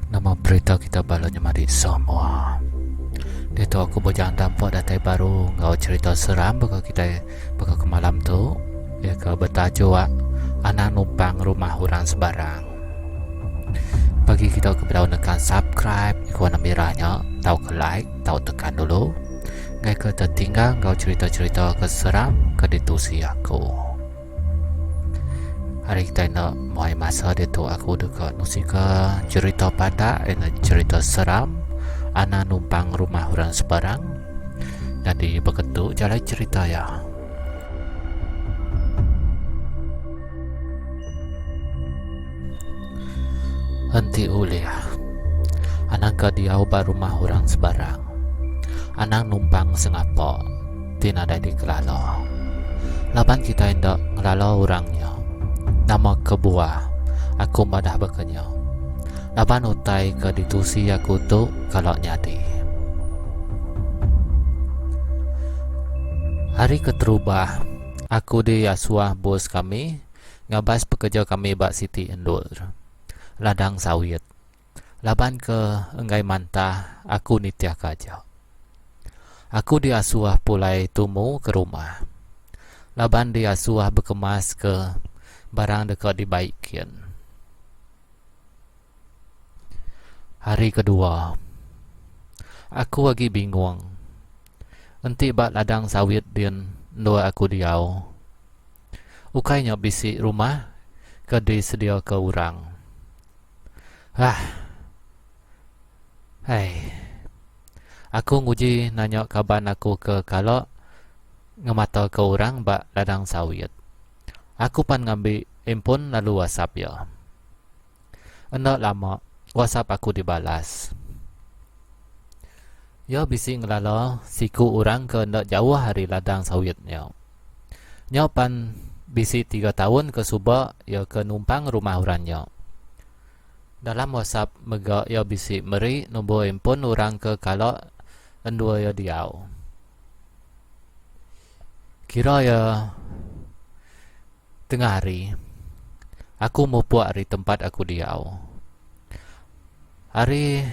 Nama berita kita balanya mari semua. Dia tu aku bojang dampak datai baru ngau cerita seram baka kita baka ke malam tu. Ya ke bertajuk anak numpang rumah orang sebarang. Bagi kita ke berau nekan subscribe ikuan merahnya, tahu ke like, tahu tekan dulu. Ngai ke tertinggal ngau cerita-cerita keseram ke ditusi aku. Hari kita nak mulai masa dia tu aku dekat nusika cerita pada dengan cerita seram anak numpang rumah orang sebarang. Jadi begitu jalan cerita ya. Henti uliah. Anak ke dia ubah rumah orang sebarang. Anak numpang sengapa tina ada di kelalo. Laban kita hendak ngelalo orangnya. Nama kebuah aku madah bekenyo. Laban utai ke ditusi aku tu kalau nyadi. Hari keterubah aku di asuah bos kami ngabas pekerja kami bak Siti Endul ladang sawit. Laban ke enggai mantah aku nitiah kaja. Aku di asuah pulai tumu ke rumah. Laban di asuah berkemas ke barang dekat dibaikin. Hari kedua aku lagi bingung. Enti bak ladang sawit din dua aku diau. Ukainya bisik rumah ke disedia ke orang. Hai. Aku nguji nanya kaban aku ke kalau ngemata ke orang bak ladang sawit. Aku pan ngambil handphone lalu WhatsApp ya. Endak lama WhatsApp aku dibalas. Ya bising ngelala siku orang ke endak jauh hari ladang sawitnya. Nya pan bisi 3 tahun ke Subak ya ke numpang rumah orangnya. Dalam WhatsApp mega ya bisi meri nombor handphone orang ke kalau endua ya diau. Kira ya tengah hari aku mau puak hari tempat aku diau. Hari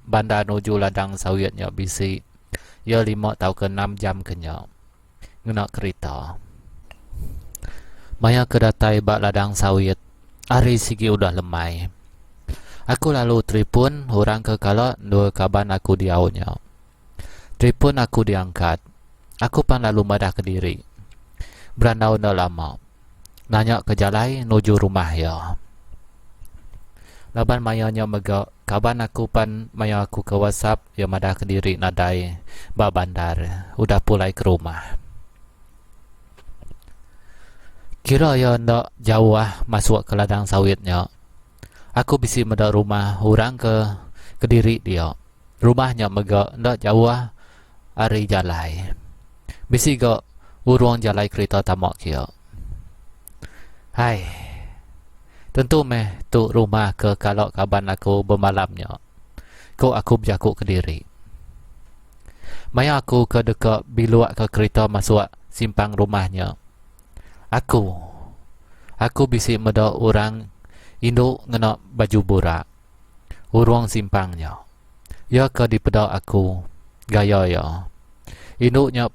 bandar nuju ladang sawitnya bisi ya 5 atau ke 6 jam kenya ngena kereta. Maya kedatai bak ladang sawit hari sigi udah lemai. Aku lalu telefon orang ke kalau dua kaban aku diaunya. Telefon aku diangkat. Aku pan lalu madah ke diri. Berandau dah lama. Nanya ke jalai nuju rumah ya. Laban mayanya mega kaban aku pan maya aku ke WhatsApp ya madah ke diri nadai ba bandar. Udah pulai ke rumah. Kira ya ndak jauh masuk ke ladang sawitnya. Aku bisi meda rumah orang ke diri dia. Rumahnya mega ndak jauh hari jalai. Bisi go urung jalai kereta tamak kia. Hai. Tentu meh tu rumah ke kalau kaban aku bermalamnya. Ko aku berjakuk ke diri. Maya aku ke dekat biluak ke kereta masuk simpang rumahnya. Aku bisi meda orang induk ngena baju borak. Urung simpangnya. Ya ke di pedak aku gaya ya. Induknya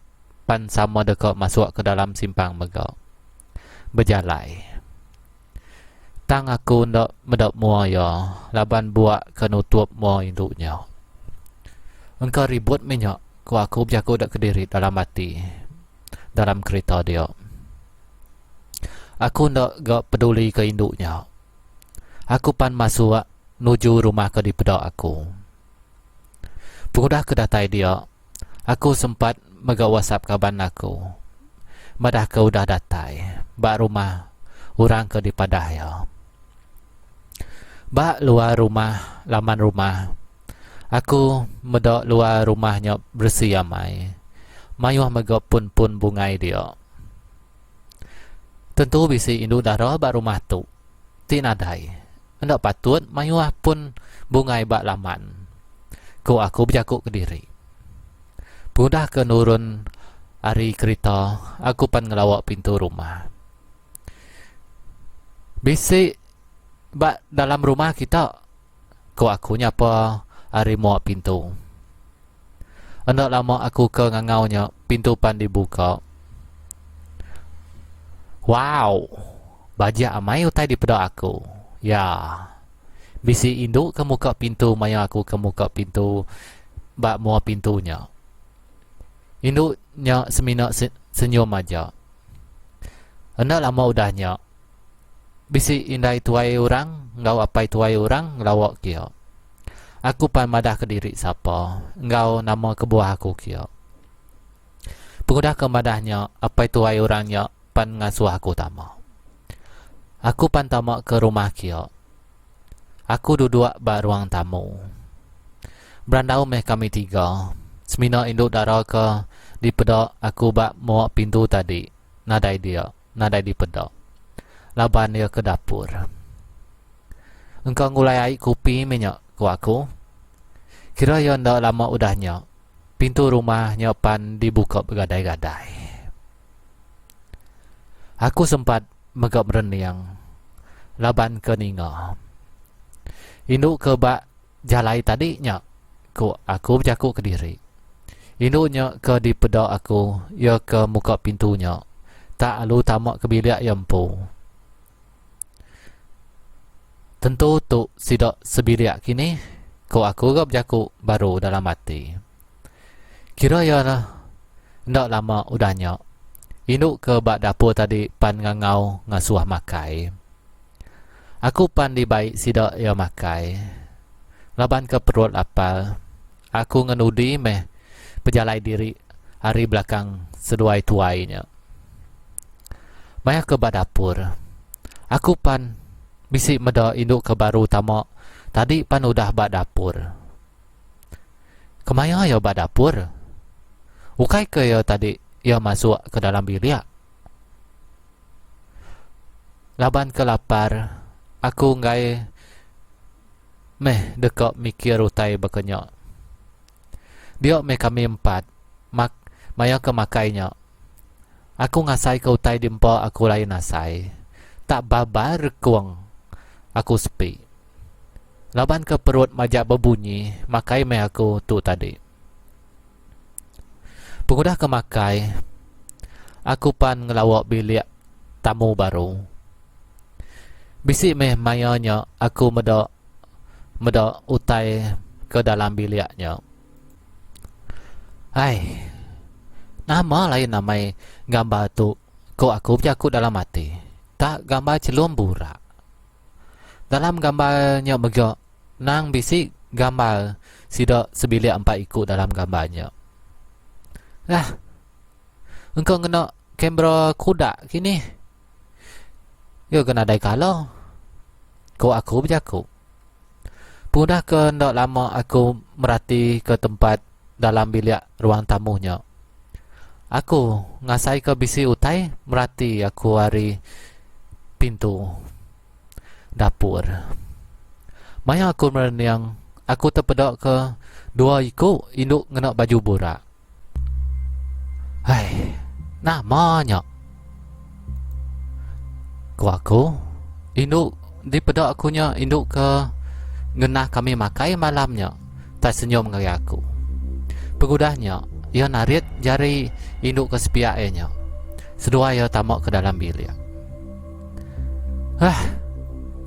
pan sama dekat masuk ke dalam simpang mega. Berjalai. Tang aku ndak medap mua ya. Laban buat ke nutup mua induknya. Engkau ribut minyak. Ku aku berjaku dak kediri dalam hati. Dalam kereta dia. Aku ndak gak peduli ke induknya. Aku pan masuk nuju rumah ke di pedak aku. Pengudah kedatai dia. Aku sempat mega WhatsApp kaban aku. Madah ke udah datai. Bak rumah orang ke di padah ya. Bak luar rumah, laman rumah. Aku medok luar rumahnya bersih amai. Mayuh mega pun bungai dia. Tentu bisi induk darah bak rumah tu. Tinadai. Hendak patut mayuh pun bungai bak laman. Ko aku berjakuk ke diri. Mudah ke nurun hari kereta, aku pan ngelawak pintu rumah. Bisik bak dalam rumah kita Ko aku nyapa ari muak pintu. Hendak lama aku ke ngangaunya, pintu pan dibuka. Wow, bajak amai utai di pedak aku. Ya, bisi induk ke muka pintu, maya aku ke muka pintu, bak muak pintunya. Induknya semina senyum aja. Hendak lama udahnya. Bisi indai tuai orang, ngau apai tuai orang, ngelawak kia. Aku pan madah ke diri siapa, ngau nama kebuah aku kia. Pengudah ke madahnya, apai tuai orangnya, pan ngasuh aku tama. Aku pan tamak ke rumah kia. Aku duduk bak ruang tamu. Berandau meh kami tiga. Semina induk darah ke di pedak aku bak muak pintu tadi. Nadai di pedak. Laban dia ke dapur. Engkau ngulai air kopi minyak ku aku. Kira yang dah lama udahnya. Pintu rumahnya pan dibuka bergadai-gadai. Aku sempat megap bereniang. Laban ke ninga. Induk ke bak jalai tadinya. Aku berjakuk ke diri. Induknya ke di pedak aku. Ia ke muka pintunya. Tak lalu tamak ke bilik yang pu. Tentu tu sidak sebilik kini. Aku gak berjakuk baru dalam hati. Kira ya ndak lama udahnya. Induk ke bak dapur tadi pan ngangau ngasuah makai. Aku pan dibaik sidak ya makai. Laban ke perut lapar. Aku ngenudi meh pejalai diri hari belakang seduai tuainya. Maya ke bak dapur. Aku pan bisik meda induk ke baru tamak. Tadi pan udah bak dapur. Kemaya ya bak dapur? Ukai ke ya tadi ia masuk ke dalam bilik. Laban ke lapar. Aku ngai meh dekak mikir utai berkenyak. Dia meh kami empat. Maya ke makainya. Aku ngasai ke utai dimpa aku lain nasai. Tak babar rekuang. Aku sepi. Laban ke perut majak berbunyi. Makai meh aku tu tadi. Pengudah ke makai. Aku pan ngelawak bilik tamu baru. Bisik meh mayanya aku meda utai ke dalam biliknya. Hai. Nama lain namai gambar tu. Aku berjakut dalam hati. Tak gambar celum burak. Dalam gambarnya megak. Nang bisik gambar sidak sebilik empat ikut dalam gambarnya. Lah. Engkau kena kamera kuda kini. Ya kena dai kalau. Aku berjakut. Pundah ke ndak lama aku merhati ke tempat dalam bilik ruang tamunya. Aku ngasai ke bisi utai merhati aku hari pintu dapur. Maya aku mereniang. Aku terpedak ke dua ikut induk ngenak baju burak. Hai, namanya. Aku induk dipedak akunya induk ke ngenah kami makai malamnya. Tak senyum ngeri aku. Pengudahnya, ia narit jari induk ke sepiaknya. Sedua ia tamak ke dalam bilik.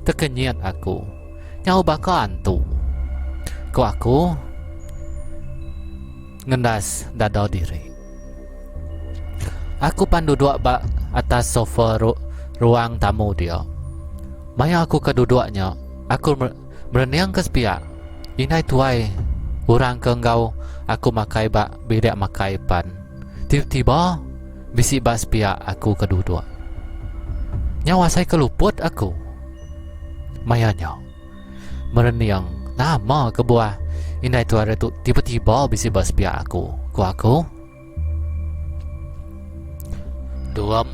Terkenyat aku. Nyau baka antu. Aku ngendas dada diri. Aku pan duduk bak atas sofa ruang tamu dia. Maya aku keduduknya. Aku mereniang ke sepiak. Inai tuai. Orang ke engkau. Aku makai bak bilik makai pan. Tiba-tiba bisik bak sepiak aku keduduk. Nyawa saya keluput aku. Mayanya mereniang. Nama kebuah. Inai tuai itu tiba-tiba bisik bak sepiak aku. Aku duam.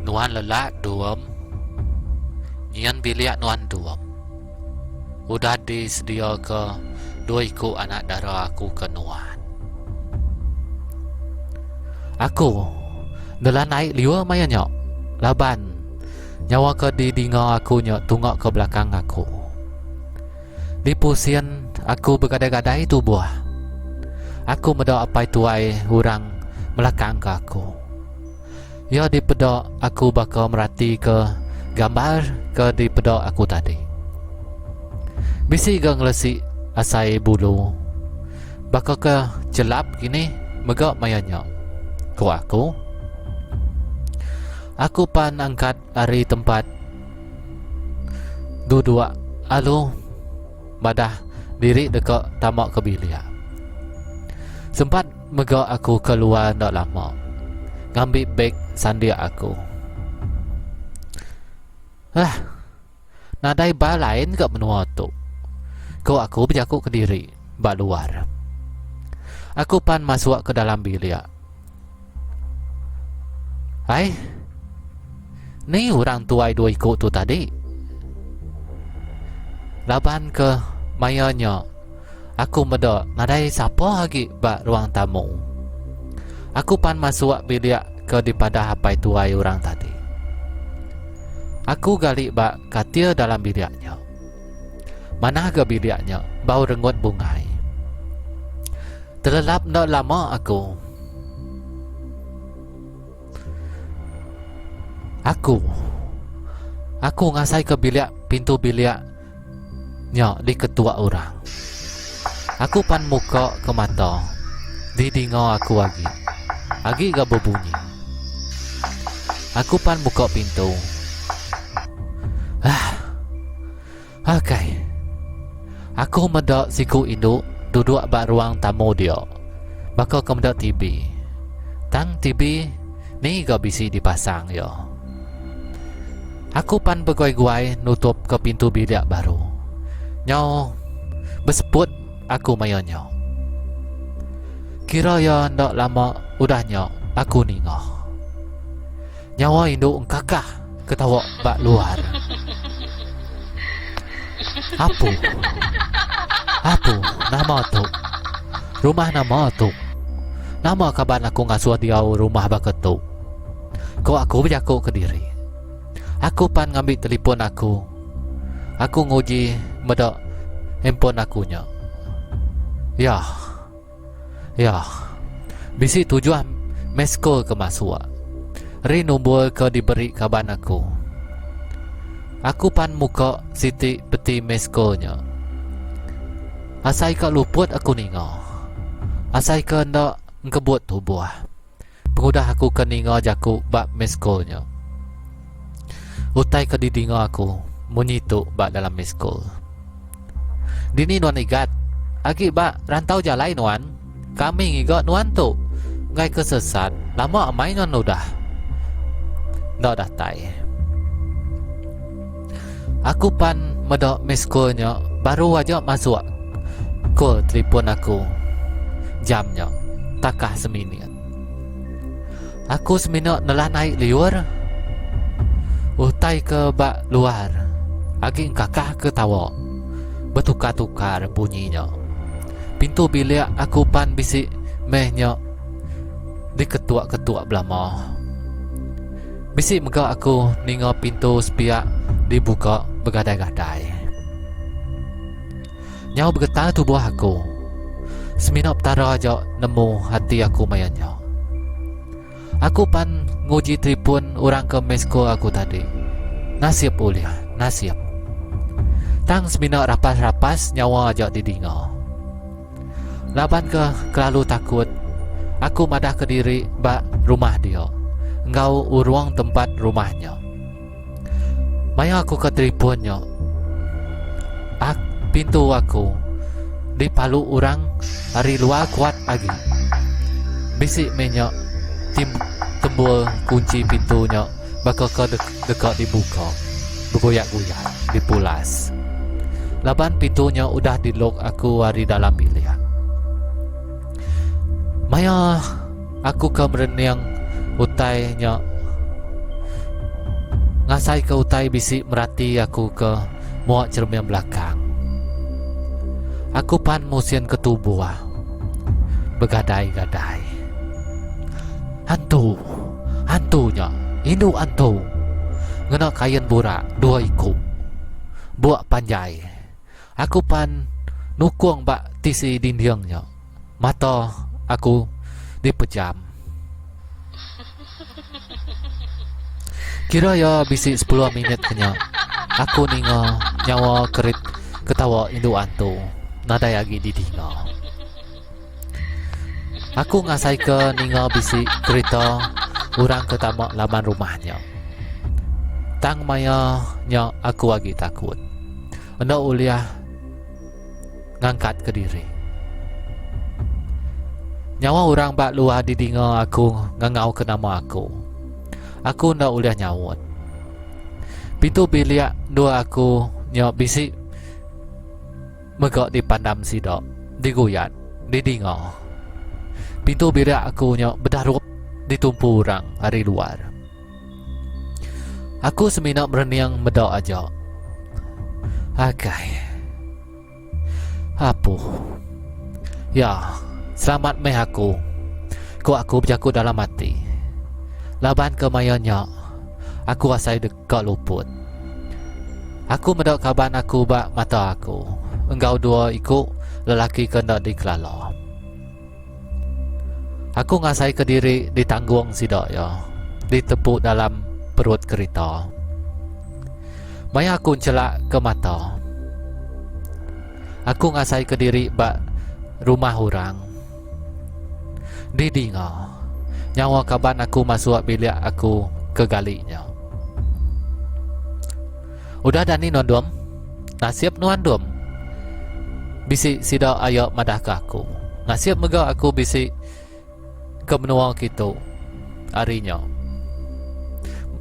Nuan lelak duam. Nian bilik nuan duam. Udah disedia ke dua ikut anak dara aku ke nuan. Aku adalah naik liwa mayanya. Laban nyawa ke di dinga aku nya tunggak ke belakang aku. Di pusian aku bergadai-gadai tubuh. Aku medok apa tuai orang melakang ke aku. Ya di pedok aku bakal merhati ke gambar ke di pedok aku tadi. Bisi ke ngelesi asai bulu. Bakal ke jelap gini megak mayanya. Ku aku. Aku pan angkat dari tempat duduk alu badah diri dekat tamak kebilia. Sempat megak aku keluar tak lama. Ngambil beg sandia aku. Nadai bar lain ke menua tu. Kau aku berjakuk ke diri bak luar. Aku pan masuk ke dalam bilik. Hai, ni orang tuai dua ikut tu tadi. Laban ke mayanya. Aku medok nadai siapa lagi bak ruang tamu. Aku pan masuk bilik ke daripada hapai tuai orang tadi. Aku gali bak katil dalam biliknya. Mana ke biliknya bau rengut bungai. Terlelap tak lama aku. Aku ngasai ke bilik pintu biliknya di ketua orang. Aku pan muka ke mata. Didingau aku lagi. Lagi gak berbunyi. Aku pan buka pintu. Okay. Aku medok siku induk duduk bak ruang tamu dia. Bakal ke medok TV. Tang TV ni gak bisi dipasang ya. Aku pan berguai-guai nutup ke pintu bilik baru. Nyau bersebut aku mayanya. Kira ya ndak lama udahnya aku ningah. Nyawa induk kakah ketawa bak luar. Apa nama tu? Rumah nama tu. Nama kaban aku ngasuh dia rumah baketu. Kau aku berjakuk ke diri. Aku pan ngambil telefon aku. Aku nguji medok handphone akunya. Ya. Bisi tujuan mesko ke masuk. Ri nombor ke diberi kaban aku. Aku pan muka siti peti meskonya. Asai ke luput aku ningau. Asai ke ndak ngkebut tubuh. Pengudah aku ke ningau jaku bak meskonya. Utai ke didingau aku menyitu bak dalam mesko. Dini nuan igat. Agi bak rantau jalai nuan. Kami ngigot nuan tu. Ngai kesesat. Lama amai nuan udah. Ndak dah tai. Aku pan medok meskonya baru aja masuk ke telefon aku. Jamnya takah seminit. Aku seminit nelah naik liur. Utai ke bak luar. Agi kakah ketawa. Bertukar-tukar bunyinya. Pintu bilik aku pan bisik mehnya diketuak-ketuak belama. Bisik megak aku ningau pintu sepiak dibuka bergadai-gadai. Nyau bergetar tubuh aku. Seminap tara aja nemu hati aku mayanya. Aku pan nguji telefon orang ke mesko aku tadi. Nasib uliah, nasib. Tang seminap rapas-rapas nyawa aja didingau. Laban ke kelalu takut. Aku madah ke diri bak rumah dia. Engkau uruang tempat rumahnya. Maya aku ke teleponnya. Pintu aku dipalu orang dari luar kuat lagi. Bisik minyak tembul kunci pintunya bakal ke dekat dibuka. Bergoyak-goyak dipulas. Laban pintunya udah dilok aku dari dalam bilik. Maya aku ke merenyang utainya. Ngasai ke utai bisik merati aku ke muak cermin belakang. Aku pan musian ke tubuh. Bergadai-gadai. Hantunya. Induk hantu. Ngena kain burak dua ikut. Buak panjai. Aku pan nukung bak tisi dindingnya. Mata aku dipejam. Kira ya bisi 10 minit kenya. Aku ninga nyawa kerit ketawa induan tu. Nada lagi di dinga. Aku ngasai ke ninga bisi kereta orang ke tamak laman rumahnya. Tang maya nya aku lagi takut. Anda uliah ngangkat ke diri. Nyawa orang bak luar di dinga aku ngangau ke nama aku. Aku ndak uliah nyawut. Pintu bilik dua aku nya bisi megak dipandam sidok, diguyat, di dinga. Pintu bilik aku nya berdarup ditumpu orang hari luar. Aku seminat berniang medok aja. Agai. Apa? Ya, selamat meh aku. Aku berjaku dalam hati. Laban ke mayanya. Aku asai dekat luput. Aku medok kaban aku bak mata aku. Engkau dua ikut lelaki kena dikelala. Aku ngasai ke diri ditanggung sidak ya. Ditepuk dalam perut kereta. Maya aku celak ke mata. Aku ngasai ke diri bak rumah orang. Di dinga. Nyawa kaban aku masuk bilik aku ke galiknya. Udah dani nondom? Nasib nuandom? Bisi sidak ayak madah ke aku. Nasib megak aku bisi ke menua kita harinya.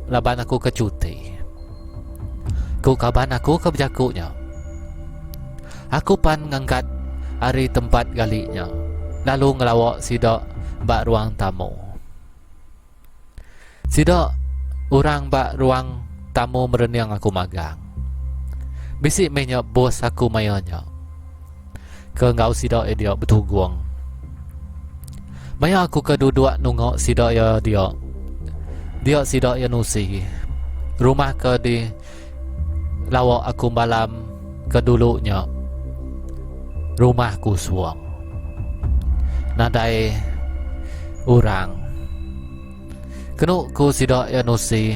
Laban aku ke cuti. Ku kaban aku ke berjakunya. Aku pan ngangkat hari tempat galiknya. Lalu ngelawak sidak bak ruang tamu. Sidak orang bak ruang tamu mereniang aku magang. Bisik menya bos aku mayanya. Ke ngau sidak dia betuguang. Maya aku keduduk nungok sidak ya dia. Dia sidak ya nusi. Rumah ke di lawak aku malam ke dulunya. Rumahku suang. Nadai orang. Kenuk ku sidak ya nusi.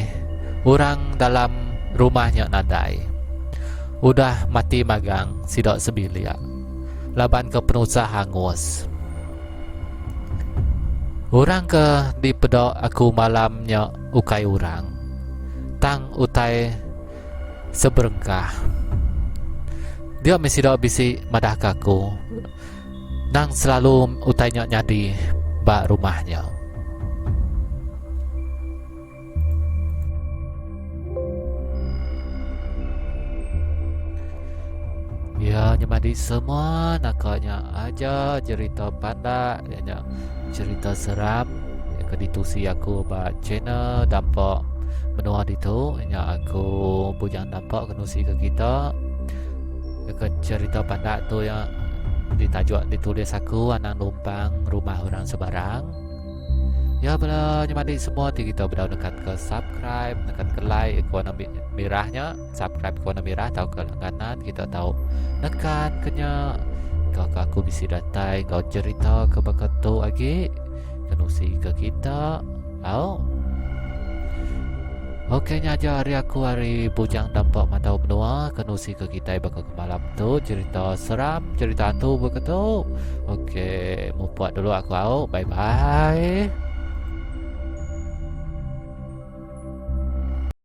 Orang dalam rumahnya nadai. Udah mati magang sidak sebilia. Laban ke penusah hangus. Orang ke di pedok aku malamnya ukai orang. Tang utai seberengkah. Dia mesti dak bisi madah kaku. Nang selalu utainya nyadi bak rumahnya. Ya, nyamadi semua nakanya aja cerita panda, ya cerita seram. Ya, keditusi aku bak channel dampak menua itu, ya aku bujang dampak kenusi ke kita. Ya, ke cerita panda tu yang ditajuk ditulis aku anak numpang rumah orang sebarang. Ya, bila nyamadi semua kita berdoa dekat ke subscribe, dekat ke like warna merahnya, subscribe ke warna merah atau ke langganan kita tahu nekan kenya kau aku bisa datai kau cerita ke bakatu lagi kenusi ke kita au oke nya aja hari aku hari bujang dampak mantau benua kenusi ke kita bakal ke malam tu cerita seram cerita hantu bakatu oke mau buat dulu aku au bye bye.